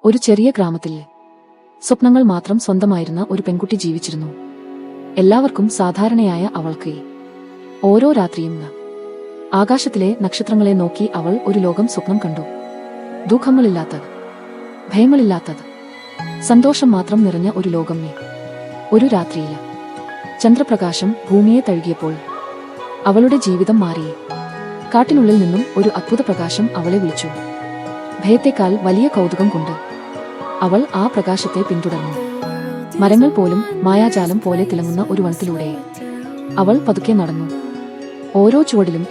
ഒരു ചെറിയ ഗ്രാമത്തിൽ സ്വപ്നങ്ങൾ മാത്രം സ്വന്തമായിരുന്ന ഒരു പെൺകുട്ടി ജീവിച്ചിരുന്നു. എല്ലാവർക്കും സാധാരണയായ അവൾക്ക് ഓരോ രാത്രിയും ആകാശത്തിലെ നക്ഷത്രങ്ങളെ നോക്കി അവൾ ഒരു ലോകം സ്വപ്നം കണ്ടു. ദുഃഖങ്ങളില്ലാത്തത്, ഭയങ്ങളില്ലാത്തത്, സന്തോഷം മാത്രം നിറഞ്ഞ ഒരു ലോകം. ഒരു രാത്രിയിൽ ചന്ദ്രപ്രകാശം ഭൂമിയെ തഴുകിയപ്പോൾ അവളുടെ ജീവിതം മാറി. കാട്ടിനുള്ളിൽ നിന്നും ഒരു അത്ഭുത പ്രകാശം അവളെ വിളിച്ചു. ഭയത്തേക്കാൾ വലിയ കൗതുകം കൊണ്ട് അവൾ ആ പ്രകാശത്തെ പിന്തുടർന്നു. മരങ്ങൾ പോലും മായാജാലം പോലെ തിളങ്ങുന്ന ഒരു വനത്തിലൂടെ അവൾ പതുക്കെ നടന്നു. ഓരോ ചുവടിലും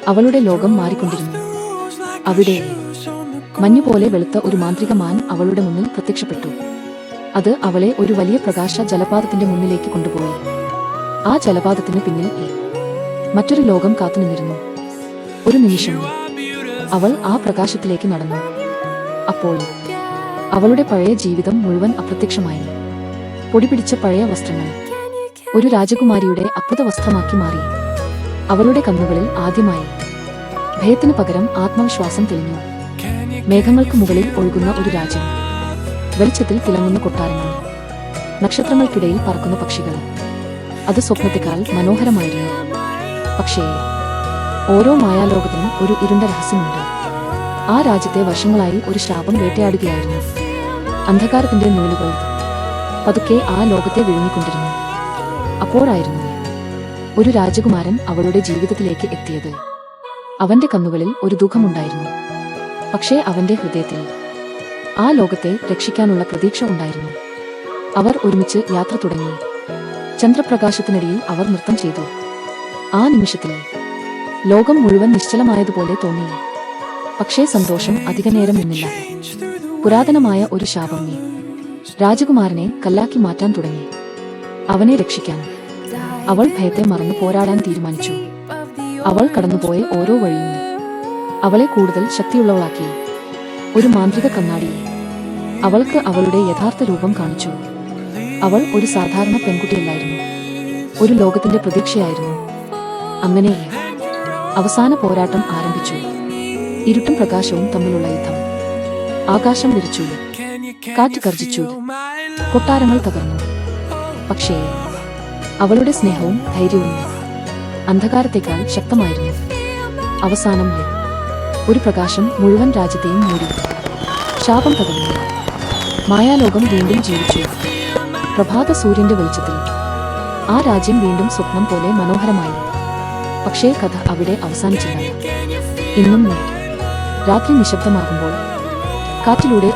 അവളുടെ ലോകം മാറിക്കൊണ്ടിരുന്നു. അവിടെ മഞ്ഞുപോലെ വെളുത്ത ഒരു മാന്ത്രിക മാൻ അവളുടെ മുന്നിൽ പ്രത്യക്ഷപ്പെട്ടു. അത് അവളെ ഒരു വലിയ പ്രകാശ ജലപാതത്തിന്റെ മുന്നിലേക്ക് കൊണ്ടുപോയി. ആ ജലപാതത്തിന് പിന്നിൽ മറ്റൊരു ലോകം കാത്തുനിന്നിരുന്നു. ഒരു നിമിഷം അവൾ ആ പ്രകാശത്തിലേക്ക് നടന്നു. അപ്പോൾ അവളുടെ പഴയ ജീവിതം മുഴുവൻ അപ്രത്യക്ഷമായി. പൊടിപിടിച്ച പഴയ വസ്ത്രങ്ങൾ ഒരു രാജകുമാരിയുടെ അത്ഭുത വസ്ത്രമാക്കി മാറി. അവളുടെ കണ്ണുകളിൽ ആദ്യമായി ഭയത്തിനു പകരം ആത്മവിശ്വാസം തെളിഞ്ഞു. മേഘങ്ങൾക്ക് മുകളിൽ ഒഴുകുന്ന ഒരു രാജ്യം, വെളിച്ചത്തിൽ തിളങ്ങുന്ന കൊട്ടാരങ്ങൾ, നക്ഷത്രങ്ങൾക്കിടയിൽ പറക്കുന്ന പക്ഷികൾ. അത് സ്വപ്നത്തെക്കാൾ മനോഹരമായിരുന്നു. പക്ഷേ ഓരോ മായാലോകത്തിനും ഒരു ഇരുണ്ട രഹസ്യമുണ്ട്. ആ രാജ്യത്തെ വർഷങ്ങളായി ഒരു ശാപം വേട്ടയാടുകയായിരുന്നു. അന്ധകാരത്തിന്റെ നൂലുകൾ പതുക്കെ ആ ലോകത്തെ വിഴുങ്ങിക്കൊണ്ടിരുന്നു. അപ്പോഴായിരുന്നു ഒരു രാജകുമാരൻ അവളുടെ ജീവിതത്തിലേക്ക് എത്തിയത്. അവന്റെ കണ്ണുകളിൽ ഒരു ദുഃഖമുണ്ടായിരുന്നു. പക്ഷേ അവന്റെ ഹൃദയത്തിൽ ആ ലോകത്തെ രക്ഷിക്കാനുള്ള പ്രതീക്ഷ ഉണ്ടായിരുന്നു. അവർ ഒരുമിച്ച് യാത്ര തുടങ്ങി. ചന്ദ്രപ്രകാശത്തിനിടയിൽ അവർ നൃത്തം ചെയ്തു. ആ നിമിഷത്തിൽ ലോകം മുഴുവൻ നിശ്ചലമായതുപോലെ തോന്നി. പക്ഷേ സന്തോഷം അധികനേരം നിന്നില്ല. പുരാതനമായ ഒരു ശാപം രാജകുമാരനെ കല്ലാക്കി മാറ്റാൻ തുടങ്ങി. അവനെ രക്ഷിക്കാൻ അവൾ ഭയത്തെ മറന്നു പോരാടാൻ തീരുമാനിച്ചു. അവൾ കടന്നുപോയ ഓരോ വഴിയും അവളെ കൂടുതൽ ശക്തിയുള്ളവളാക്കി. ഒരു മാന്ത്രിക കണ്ണാടി അവൾക്ക് അവളുടെ യഥാർത്ഥ രൂപം കാണിച്ചു. അവൾ ഒരു സാധാരണ പെൺകുട്ടിയല്ലായിരുന്നു, ഒരു ലോകത്തിന്റെ പ്രതീക്ഷയായിരുന്നു. അങ്ങനെ അവസാന പോരാട്ടം ആരംഭിച്ചു. ഇരുട്ടും പ്രകാശവും തമ്മിലുള്ള യുദ്ധം. ആകാശം വിരിച്ചു, കാറ്റ് ഗർജിച്ചു, കൊട്ടാരങ്ങൾ തകർന്നു. പക്ഷേ അവളുടെ സ്നേഹവും ധൈര്യവും അന്ധകാരത്തേക്കാൾ ശക്തമായിരുന്നു. അവസാനം ഒരു പ്രകാശം മുഴുവൻ രാജ്യത്തെയും മൂടി. ശാപം തകർന്നു. മായാലോകം വീണ്ടും ജീവിച്ചു. പ്രഭാത സൂര്യന്റെ വെളിച്ചത്തിൽ ആ രാജ്യം വീണ്ടും സ്വപ്നം പോലെ മനോഹരമായി. പക്ഷേ കഥ അവിടെ അവസാനിച്ചില്ല. ഇന്നും രാത്രി നിശബ്ദമാകുമ്പോൾ കാറ്റിലൂടെ